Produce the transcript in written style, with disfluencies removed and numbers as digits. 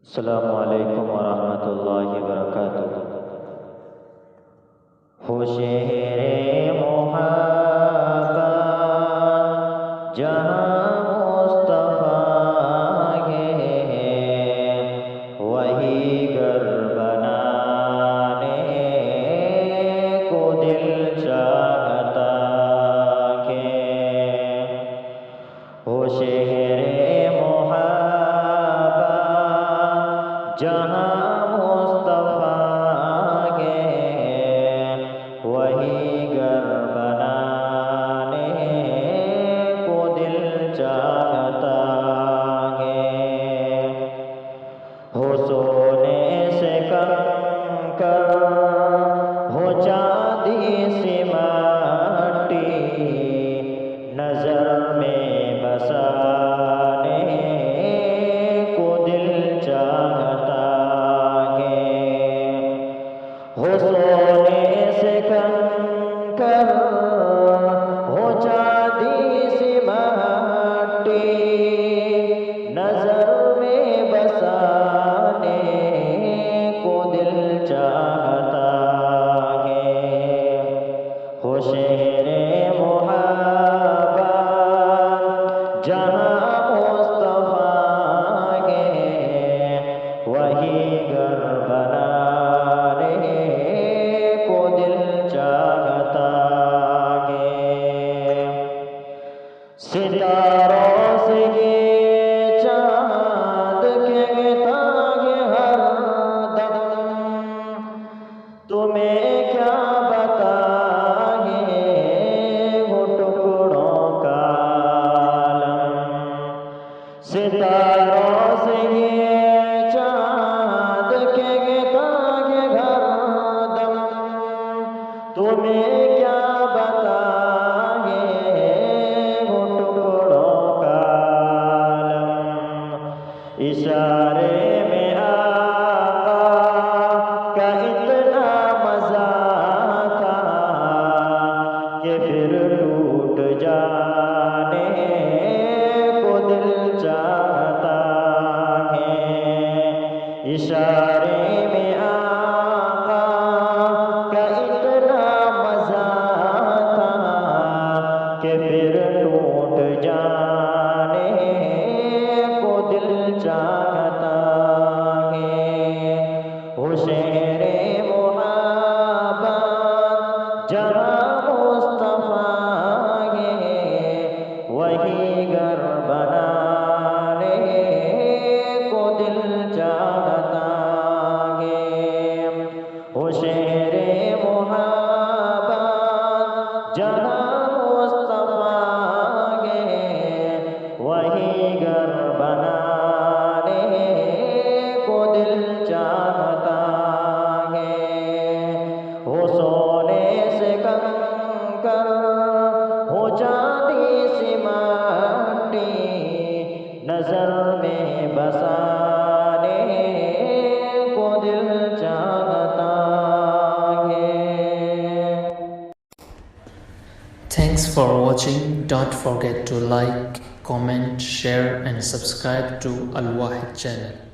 السلام علیکم ورحمۃ اللہ وبرکاتہ۔ ہو شہر محبت جہاں مصطفیٰ ہے، وہی گھر بنانے کو دل چاہتا ہے۔ ہو شہر جہاں مصطفیٰ ہے، وہی گھر بنانے کو دل چاہتا ہے۔ ہو سونے سے کنکر، ہو چاندی سی مٹی، نظر میں بسانے کو دل چاہتا ہے۔ ہو سونے سے کنکر، ہو چاندی سی مٹی، نظر میں بسانے کو دل چاہتا ہے۔ ہو شہر محبت جہاں مصطفیٰ ہے، وہی گھر بنانے کو دل چاہتا ہے۔ ستاروں سے یہ چاند کہتا ہے ہر دم، تمہیں کیا بتائیں وہ ٹکڑوں کا عالم۔ ستاروں سے یہ چاند کہتا ہے ہر دم، تمہیں کیا بتائیں وہ ٹکڑوں کا عالم۔ اشارے میں آقا کا اتنا مزہ تھا کہ پھر ٹوٹ جانے کو دل چاہتا ہے۔ اشارے میں آقا کا اتنا مزہ تھا کہ پھر ٹوٹ جانے کو دل چاہتا ہے۔ ہو شہر محبت جہاں مصطفیٰ ہے، وہی گھر بنانے کو دل چاہتا ہے۔ ہو شہر محبت جہاں مصطفیٰ ہے، وہی گھر بنانے کو دل چاہتا ہے۔ ہو سونے سے کنکر، ہو چاندی سی مٹی، نظر میں بسانے کو دل چاہتا ہے۔ Thanks for watching. Don't forget to like, comment, share and subscribe to Al Wahid channel.